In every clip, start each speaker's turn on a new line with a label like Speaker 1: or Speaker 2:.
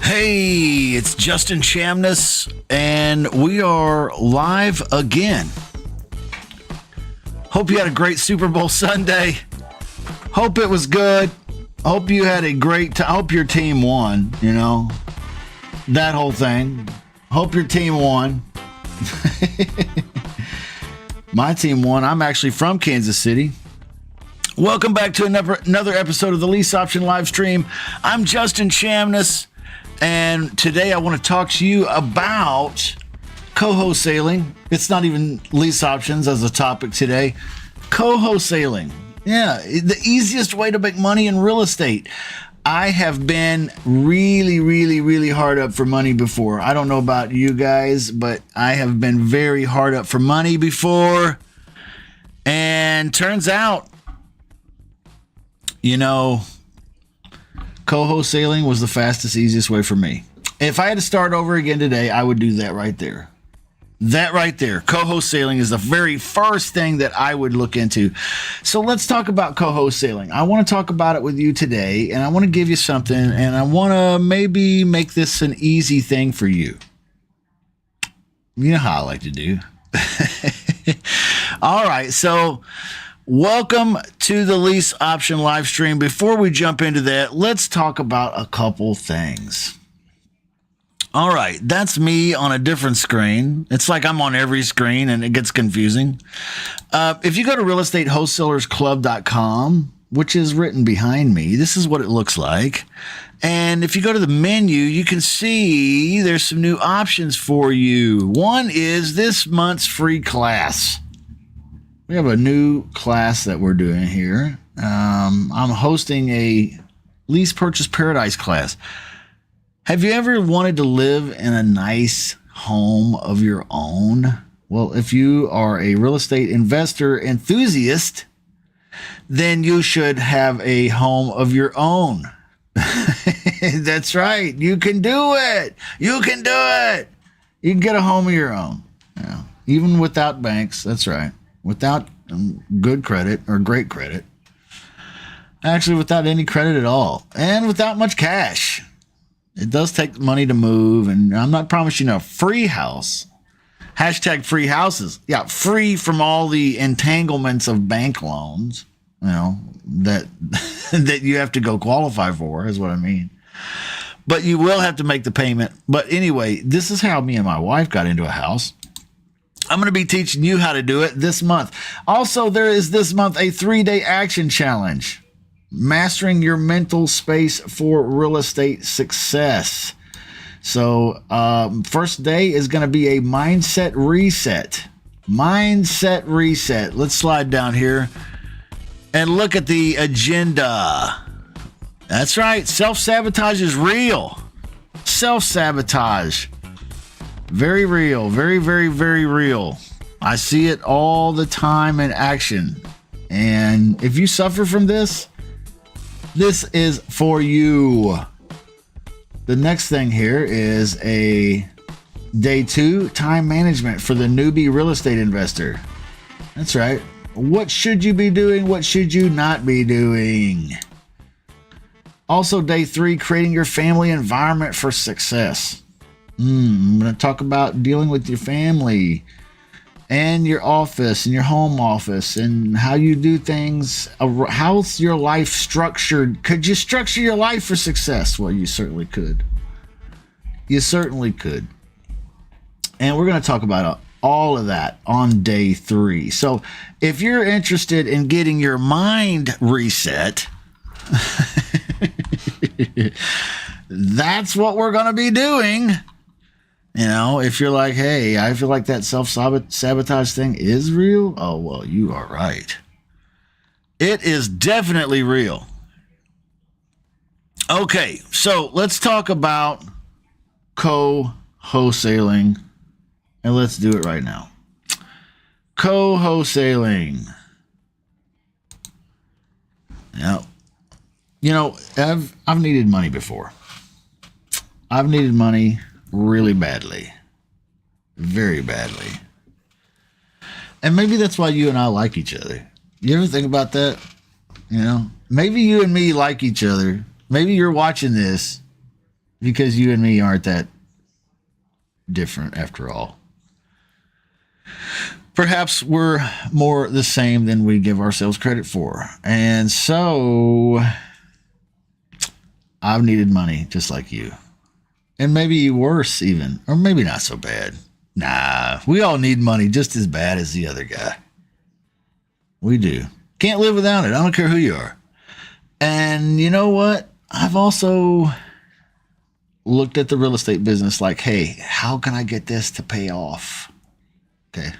Speaker 1: Hey, it's Justin Chamness, and we are live again. Hope you had a great Super Bowl Sunday. Hope it was good. Hope you had a great time. Hope your team won, that whole thing. Hope your team won. My team won. I'm actually from Kansas City. Welcome back to another episode of the Lease Option live stream. I'm Justin Chamness, and today I want to talk to you about co-wholesaling. It's not even lease options as a topic today. Co-wholesaling. Yeah, the easiest way to make money in real estate. I have been really hard up for money before. I don't know about you guys, but I have been very hard up for money before. And turns out, co-wholesaling was the fastest, easiest way for me. If I had to start over again today, I would do that right there. That right there. Co-wholesaling is the very first thing that I would look into. So let's talk about co-wholesaling. I want to talk about it with you today, and I want to give you something, and I want to maybe make this an easy thing for you. You know how I like to do. All right, so welcome to the Lease Option live stream. Before we jump into that, let's talk about a couple things. All right, that's me on a different screen. It's like I'm on every screen and it gets confusing. If you go to realestatewholesalerclub.com, which is written behind me, this is what it looks like. And if you go to the menu, you can see there's some new options for you. One is this month's free class. We have a new class that we're doing here. I'm hosting a Lease Purchase Paradise class. Have you ever wanted to live in a nice home of your own? Well, if you are a real estate investor enthusiast, then you should have a home of your own. That's right. You can do it. You can do it. You can get a home of your own. Yeah. Even without banks. That's right. Without good credit or great credit. Actually, without any credit at all. And without much cash. It does take money to move, and I'm not promising a free house. Hashtag free houses. Yeah, free from all the entanglements of bank loans, that that you have to go qualify for, is what I mean. But you will have to make the payment. But anyway, this is how me and my wife got into a house. I'm going to be teaching you how to do it this month. Also, there is this month a 3-day action challenge. Mastering your mental space for real estate success. So, first day is going to be a mindset reset. Mindset reset. Let's slide down here and look at the agenda. That's right. Self-sabotage is real. Self-sabotage. Very real. Very real. I see it all the time in action. And if you suffer from this is for you. The next thing here is a day 2 time management for the newbie real estate investor. That's right. What should you be doing? What should you not be doing? Also, day 3, creating your family environment for success. I'm going to talk about dealing with your family and your office and your home office and how you do things. How's your life structured? Could you structure your life for success? Well, you certainly could. You certainly could. And we're going to talk about all of that on day 3. So if you're interested in getting your mind reset, that's what we're going to be doing. If you're like, hey, I feel like that self-sabotage thing is real. Oh, well, you are right. It is definitely real. Okay, so let's talk about co-wholesaling, and let's do it right now. Co-wholesaling. Now, I've needed money before. I've needed money really badly. Very badly. And maybe that's why you and I like each other. You ever think about that? Maybe you and me like each other. Maybe you're watching this because you and me aren't that different after all. Perhaps we're more the same than we give ourselves credit for. And so I've needed money just like you. And maybe worse even, or maybe not so bad. Nah, we all need money just as bad as the other guy. We do. Can't live without it. I don't care who you are. And you know what? I've also looked at the real estate business like, hey, how can I get this to pay off? Okay.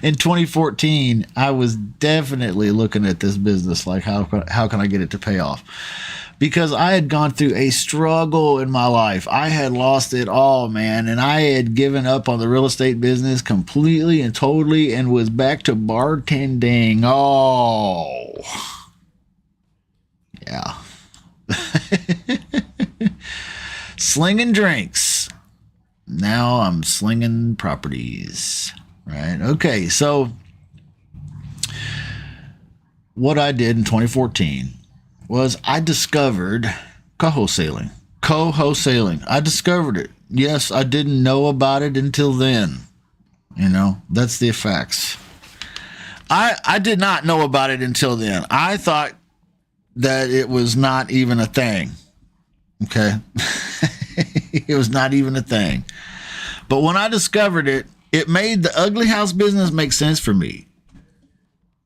Speaker 1: In 2014, I was definitely looking at this business like, how can I get it to pay off? Because I had gone through a struggle in my life. I had lost it all, man. And I had given up on the real estate business completely and totally and was back to bartending. Oh, yeah. Slinging drinks. Now I'm slinging properties, right? Okay, so what I did in 2014 was I discovered co-wholesaling. Co-wholesaling. I discovered it. Yes, I didn't know about it until then. You know, that's the facts. I did not know about it until then. I thought that it was not even a thing. Okay? It was not even a thing. But when I discovered it, it made the ugly house business make sense for me.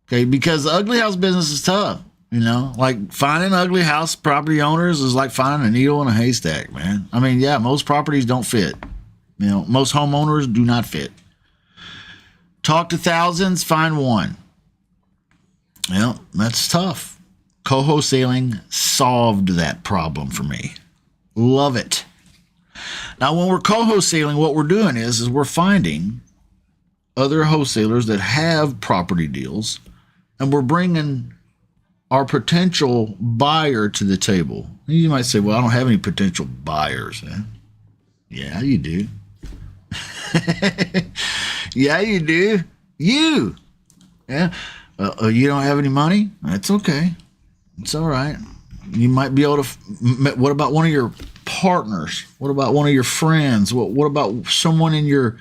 Speaker 1: Okay? Because the ugly house business is tough. You know, like finding ugly house property owners is like finding a needle in a haystack, man. I mean, yeah, most properties don't fit. You know, most homeowners do not fit. Talk to thousands, find one. You know, that's tough. Co-wholesaling solved that problem for me. Love it. Now, when we're co-wholesaling, what we're doing is we're finding other wholesalers that have property deals, and we're bringing our potential buyer to the table. You might say, well, I don't have any potential buyers. Yeah, you do. Yeah, you do. You. Yeah. You don't have any money? That's okay. It's all right. You might be able to. What about one of your partners? What about one of your friends? What about someone in your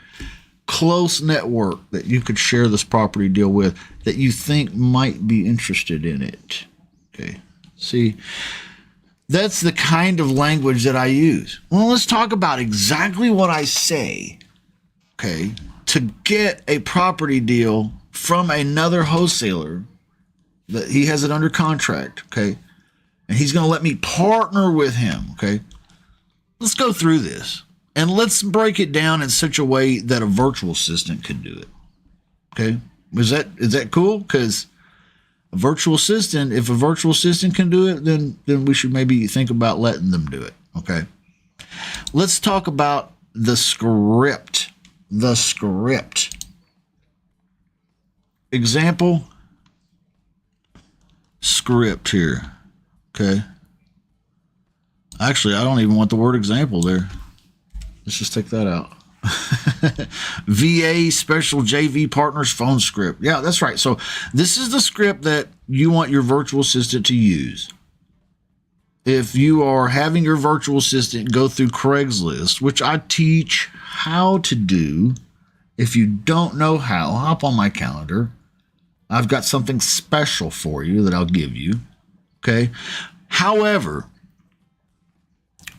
Speaker 1: close network that you could share this property deal with that you think might be interested in it? Okay. See, that's the kind of language that I use. Well, let's talk about exactly what I say, okay, to get a property deal from another wholesaler that he has it under contract, okay, and he's going to let me partner with him, okay. Let's go through this. And let's break it down in such a way that a virtual assistant could do it. Okay? Is that cool? Because if a virtual assistant can do it, then we should maybe think about letting them do it. Okay? Let's talk about the script. The script. Example. Script here. Okay? Actually, I don't even want the word example there. Let's just take that out. VA Special JV Partners phone script. Yeah, that's right. So this is the script that you want your virtual assistant to use. If you are having your virtual assistant go through Craigslist, which I teach how to do. If you don't know how, hop on my calendar. I've got something special for you that I'll give you. Okay. However,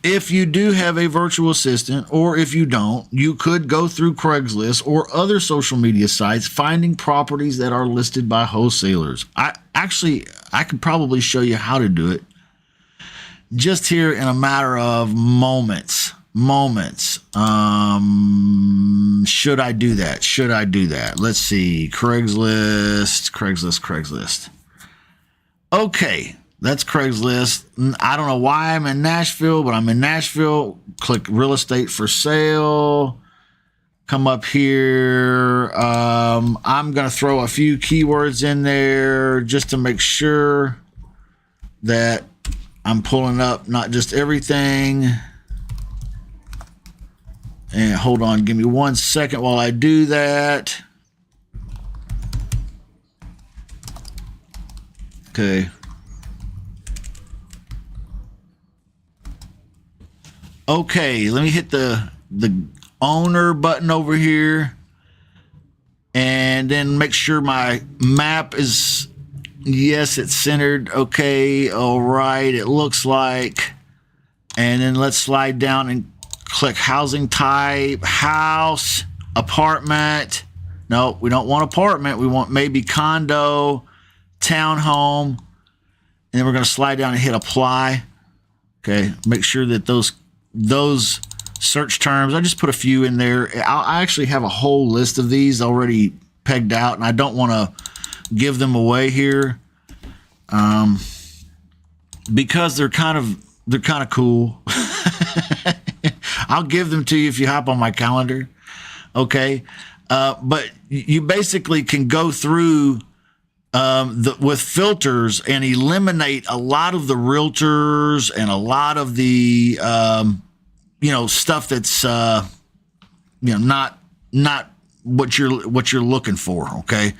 Speaker 1: if you do have a virtual assistant, or if you don't, you could go through Craigslist or other social media sites finding properties that are listed by wholesalers. I could probably show you how to do it just here in a matter of moments. Should I do that? Let's see. Craigslist. Okay. That's Craigslist. I don't know why I'm in Nashville, but I'm in Nashville. Click real estate for sale. Come up here. I'm going to throw a few keywords in there just to make sure that I'm pulling up not just everything. And hold on, give me 1 second while I do that. Okay. Okay, let me hit the owner button over here, and then make sure my map is, yes, it's centered. Okay, all right, it looks like. And then let's slide down and click housing type, house, apartment. No, we don't want apartment. We want maybe condo, townhome. And then we're going to slide down and hit apply. Okay, make sure that those search terms, I just put a few in there. I actually have a whole list of these already pegged out, and I don't want to give them away here because they're kind of cool. I'll give them to you if you hop on my calendar. Okay. But you basically can go through with filters and eliminate a lot of the realtors and a lot of the stuff that's not what you're looking for. Okay.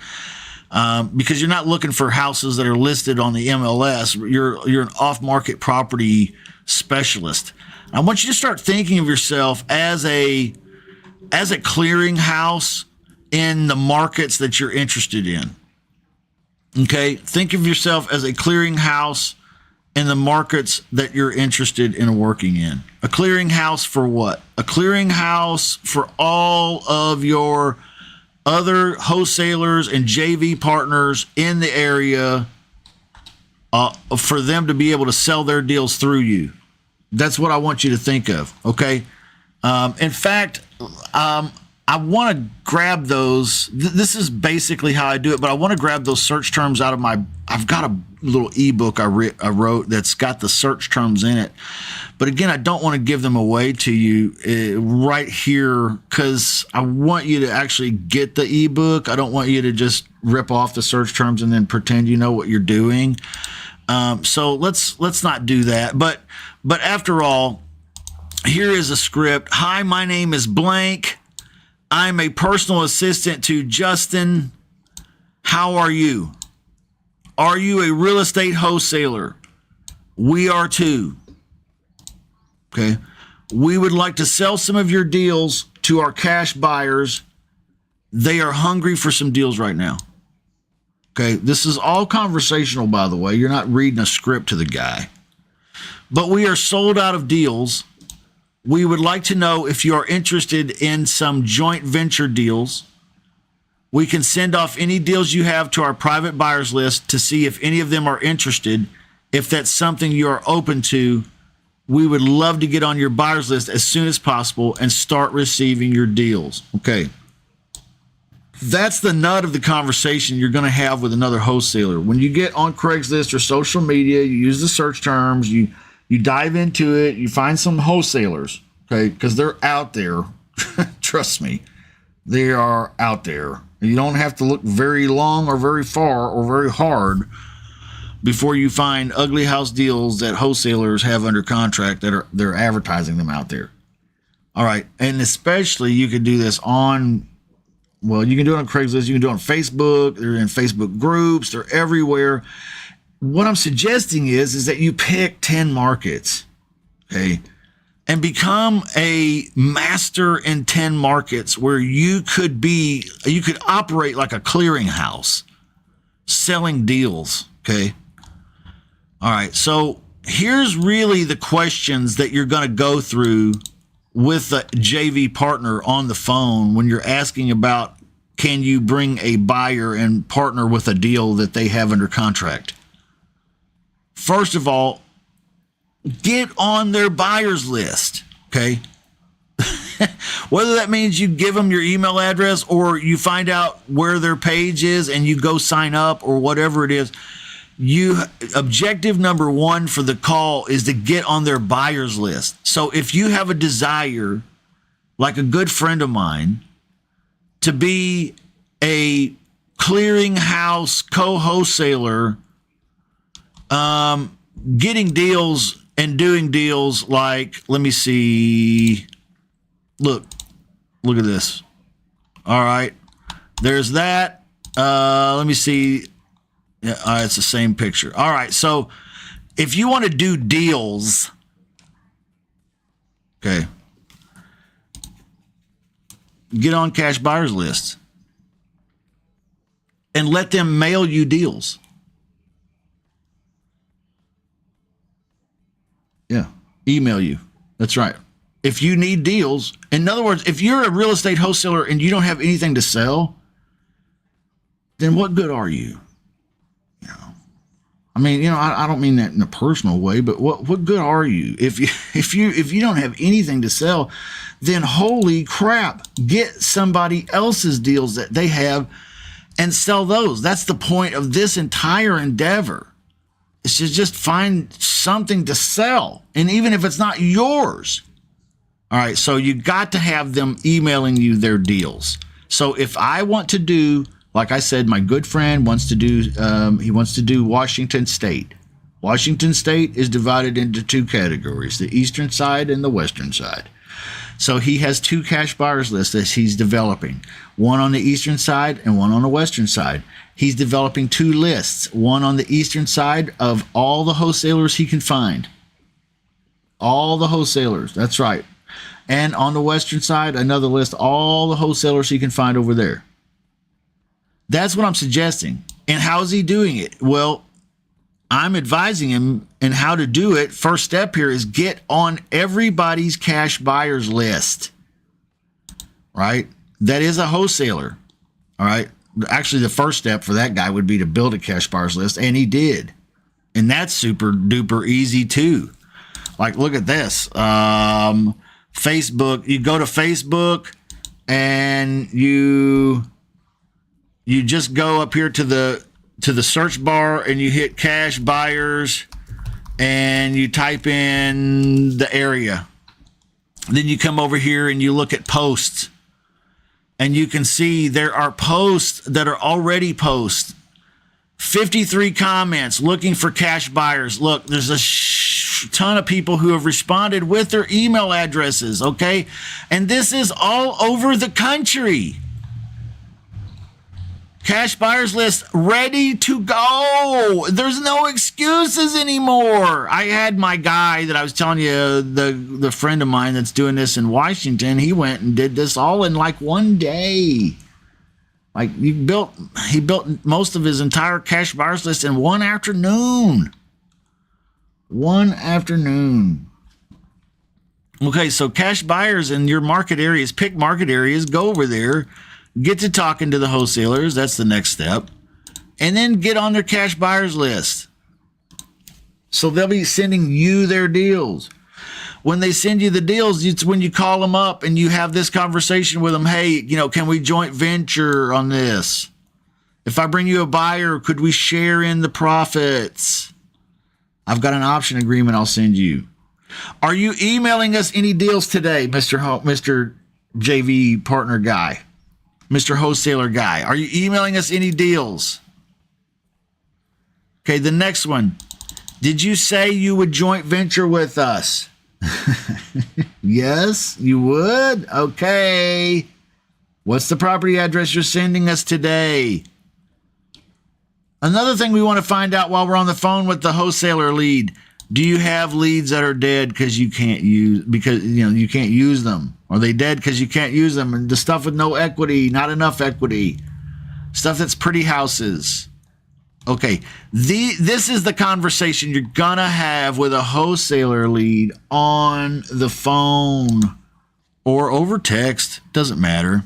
Speaker 1: Because you're not looking for houses that are listed on the MLS. You're an off-market property specialist. I want you to start thinking of yourself as a clearinghouse in the markets that you're interested in. Okay, think of yourself as a clearinghouse in the markets that you're interested in working in. A clearinghouse for what? A clearinghouse for all of your other wholesalers and JV partners in the area, for them to be able to sell their deals through you. That's what I want you to think of, okay? In fact, I want to grab those. This is basically how I do it, but I want to grab those search terms out of I've got a little ebook I wrote that's got the search terms in it. But again, I don't want to give them away to you right here because I want you to actually get the ebook. I don't want you to just rip off the search terms and then pretend you know what you're doing. So let's not do that. But after all, here is a script. Hi, my name is blank. I'm a personal assistant to Justin. How are you? Are you a real estate wholesaler? We are too. Okay. We would like to sell some of your deals to our cash buyers. They are hungry for some deals right now. Okay. This is all conversational, by the way. You're not reading a script to the guy. But we are sold out of deals. We would like to know if you are interested in some joint venture deals. We can send off any deals you have to our private buyers list to see if any of them are interested. If that's something you are open to, we would love to get on your buyers list as soon as possible and start receiving your deals. Okay. That's the nut of the conversation you're going to have with another wholesaler. When you get on Craigslist or social media, you use the search terms, you dive into it, you find some wholesalers, okay, because they're out there. Trust me, they are out there. You don't have to look very long or very far or very hard before you find ugly house deals that wholesalers have under contract that they're advertising them out there. All right, and especially you can do this on, well, you can do it on Craigslist, you can do it on Facebook, they're in Facebook groups, they're everywhere. What I'm suggesting is that you pick 10 markets, okay, and become a master in 10 markets where you could operate like a clearinghouse, selling deals, okay? All right, so here's really the questions that you're going to go through with a JV partner on the phone when you're asking about, can you bring a buyer and partner with a deal that they have under contract? First of all, get on their buyers list, okay? Whether that means you give them your email address or you find out where their page is and you go sign up or whatever it is, objective number one for the call is to get on their buyers list. So if you have a desire, like a good friend of mine, to be a clearinghouse co-wholesaler, getting deals and doing deals like, let me see, look at this. All right, there's that. Let me see. Yeah, it's the same picture. All right, so if you want to do deals, Okay. Get on cash buyers lists and let them mail you deals. Yeah. Email you. That's right. If you need deals, in other words, if you're a real estate wholesaler and you don't have anything to sell, then what good are you? I mean, I don't mean that in a personal way, but what good are you if you don't have anything to sell? Then holy crap, get somebody else's deals that they have and sell those. That's the point of this entire endeavor. It's to just find something to sell, and even if it's not yours. All right, so you got to have them emailing you their deals. So if I want to do, like I said, my good friend wants to do, he wants to do Washington State. Washington State is divided into two categories, the eastern side and the western side. So he has two cash buyers lists that he's developing, one on the eastern side and one on the western side. He's developing two lists, one on the eastern side of all the wholesalers he can find. All the wholesalers, that's right. And on the western side, another list, all the wholesalers he can find over there. That's what I'm suggesting. And how is he doing it? Well, I'm advising him in how to do it. First step here is get on everybody's cash buyers list, right? That is a wholesaler, all right? Actually, the first step for that guy would be to build a cash buyers list, and he did. And that's super duper easy too. Like, look at this. Facebook, you go to Facebook and you just go up here to the search bar and you hit cash buyers and you type in the area. Then you come over here and you look at posts, and you can see there are posts that are already posts. 53 comments looking for cash buyers. Look, there's a ton of people who have responded with their email addresses, okay? And this is all over the country. Cash buyers list ready to go. There's no excuses anymore. I had my guy that I was telling you, the friend of mine that's doing this in Washington, he went and did this all in like one day. Like he built most of his entire cash buyers list in one afternoon. One afternoon. Okay, so cash buyers in your market areas, pick market areas, go over there, get to talking to the wholesalers. That's the next step. And then get on their cash buyers list. So they'll be sending you their deals. When they send you the deals, it's when you call them up and you have this conversation with them. Hey, can we joint venture on this? If I bring you a buyer, could we share in the profits? I've got an option agreement I'll send you. Are you emailing us any deals today, Mr. JV partner guy, Mr. Wholesaler guy? Are you emailing us any deals? Okay, the next one. Did you say you would joint venture with us? Yes, you would? Okay. What's the property address you're sending us today? Another thing we want to find out while we're on the phone with the wholesaler lead. Do you have leads that are dead because you can't use them? Are they dead because you can't use them? And the stuff with no equity, not enough equity, stuff that's pretty houses. Okay, this is the conversation you're gonna have with a wholesaler lead on the phone or over text. Doesn't matter.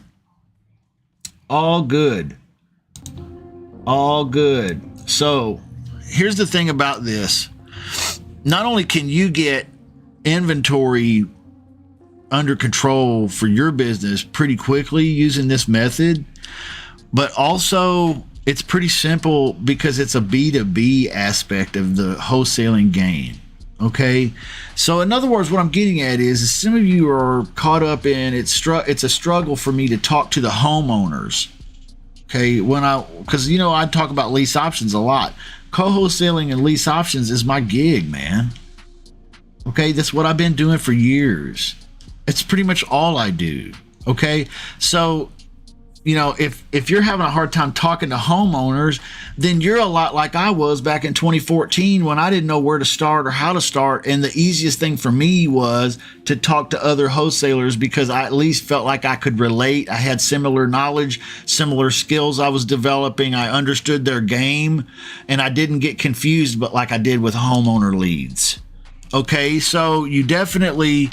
Speaker 1: All good. All good. So here's the thing about this. Not only can you get inventory under control for your business pretty quickly using this method, but also it's pretty simple because it's a B2B aspect of the wholesaling game. Okay. So in other words, what I'm getting at is some of you are caught up in it's a struggle for me to talk to the homeowners. Okay. Because I talk about lease options a lot. Co-wholesaling and lease options is my gig, man. Okay. That's what I've been doing for years. It's pretty much all I do. Okay. So if you're having a hard time talking to homeowners, then you're a lot like I was back in 2014 when I didn't know where to start or how to start. And the easiest thing for me was to talk to other wholesalers because I at least felt like I could relate. I had similar knowledge, similar skills I was developing. I understood their game and I didn't get confused, but like I did with homeowner leads. Okay, so you definitely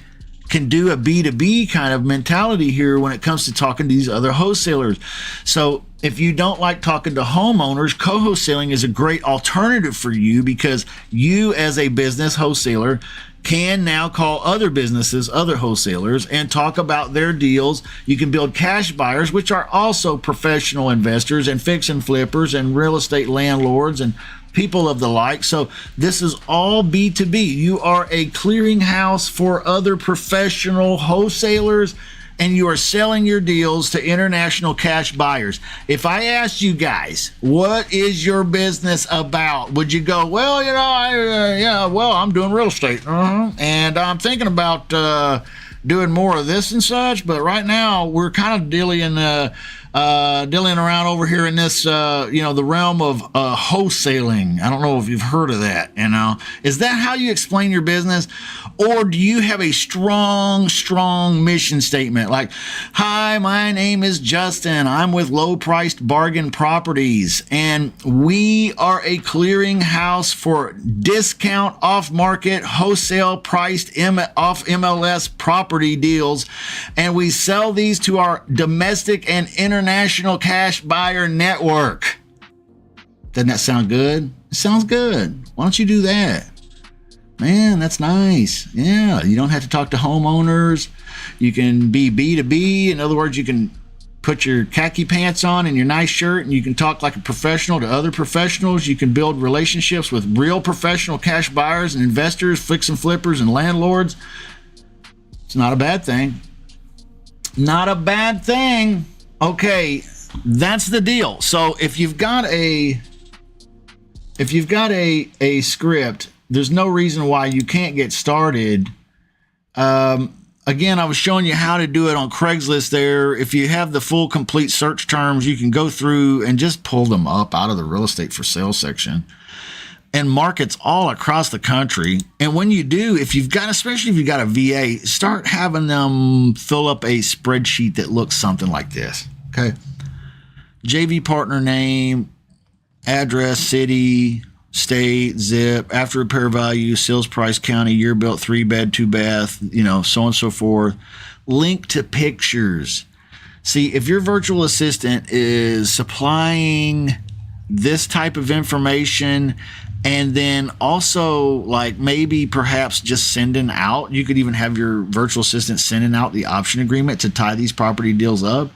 Speaker 1: can do a B2B kind of mentality here when it comes to talking to these other wholesalers. So if you don't like talking to homeowners, co-wholesaling is a great alternative for you because you as a business wholesaler can now call other businesses, other wholesalers, and talk about their deals. You can build cash buyers, which are also professional investors and fix and flippers and real estate landlords and people of the like. So this is all B2B. You are a clearinghouse for other professional wholesalers, and you are selling your deals to international cash buyers. If I asked you guys, what is your business about? Would you go, well, I'm doing real estate, and I'm thinking about doing more of this and such, but right now we're kind of dealing around over here in this, the realm of wholesaling. I don't know if you've heard of that, Is that how you explain your business? Or do you have a strong mission statement? Like, hi, my name is Justin. I'm with Low Priced Bargain Properties, and we are a clearinghouse for discount off-market, wholesale priced off MLS property deals, and we sell these to our domestic and international cash buyer network. Doesn't that sound good? It sounds good. Why don't you do that? Man, that's nice. Yeah, you don't have to talk to homeowners. You can be B2B. In other words, you can put your khaki pants on and your nice shirt, and you can talk like a professional to other professionals. You can build relationships with real professional cash buyers and investors, fix and flippers, and landlords. It's not a bad thing. Not a bad thing. Okay, that's the deal. So if you've got a script, there's no reason why you can't get started. Again, I was showing you how to do it on Craigslist there. If you have the full complete search terms, you can go through and just pull them up out of the real estate for sale section and markets all across the country. And when you do, especially if you've got a VA, start having them fill up a spreadsheet that looks something like this. Okay. JV partner name, address, city, state, zip, after repair value, sales price, county, year built, 3-bed, 2-bath, so on and so forth. Link to pictures. See, if your virtual assistant is supplying this type of information and then also like maybe perhaps just sending out, you could even have your virtual assistant sending out the option agreement to tie these property deals up.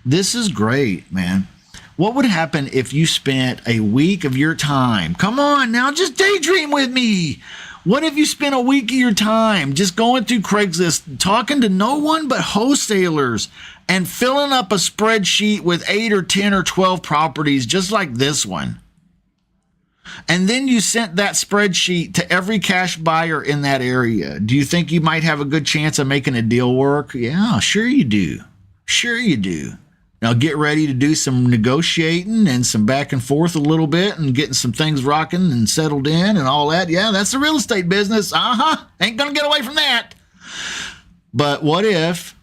Speaker 1: This is great, man. What would happen if you spent a week of your time? Come on now, just daydream with me. What if you spent a week of your time just going through Craigslist, talking to no one but wholesalers and filling up a spreadsheet with 8 or 10 or 12 properties just like this one? And then you sent that spreadsheet to every cash buyer in that area. Do you think you might have a good chance of making a deal work? Yeah, sure you do. Sure you do. Now get ready to do some negotiating and some back and forth a little bit and getting some things rocking and settled in and all that. Yeah, that's the real estate business. Ain't going to get away from that. But what if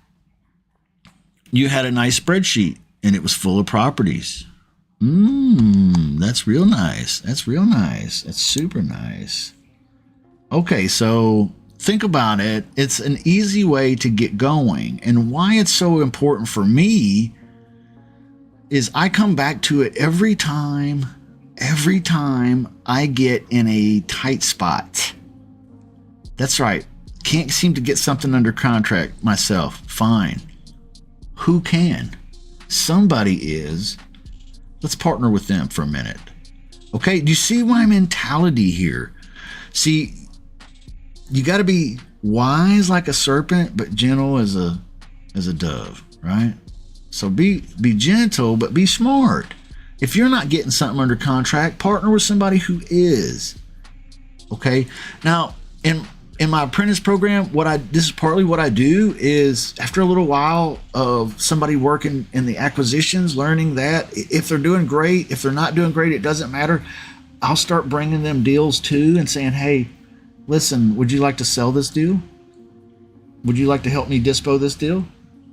Speaker 1: you had a nice spreadsheet and it was full of properties? That's real nice. That's real nice. That's super nice. Okay, so think about it. It's an easy way to get going. And why it's so important for me is I come back to it every time I get in a tight spot. That's right. Can't seem to get something under contract myself. Fine. Who can? Somebody is. Let's partner with them for a minute. Okay, do you see my mentality here? See, you got to be wise like a serpent, but gentle as a dove, right? So be gentle, but be smart. If you're not getting something under contract, partner with somebody who is. Okay? Now, in in my apprentice program, this is partly what I do is after a little while of somebody working in the acquisitions, learning that if they're doing great, if they're not doing great, it doesn't matter. I'll start bringing them deals too and saying, hey, listen, would you like to sell this deal? Would you like to help me dispo this deal?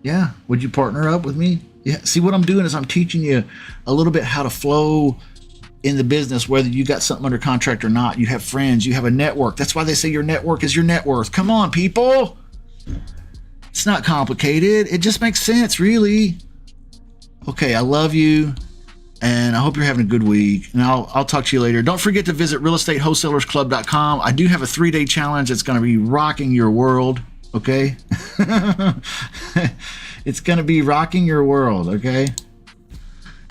Speaker 1: Yeah. Would you partner up with me? Yeah. See, what I'm doing is I'm teaching you a little bit how to flow in the business, whether you got something under contract or not. You have friends, you have a network. That's why they say your network is your net worth. Come on, people. It's not complicated. It just makes sense, really. Okay, I love you, and I hope you're having a good week. And I'll talk to you later. Don't forget to visit realestatewholesalerclub.com. I do have a 3-day challenge that's going to be rocking your world, okay? It's going to be rocking your world, okay?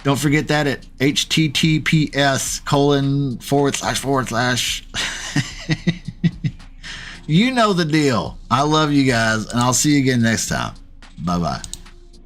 Speaker 1: Don't forget that at https://. You know the deal. I love you guys, and I'll see you again next time. Bye-bye.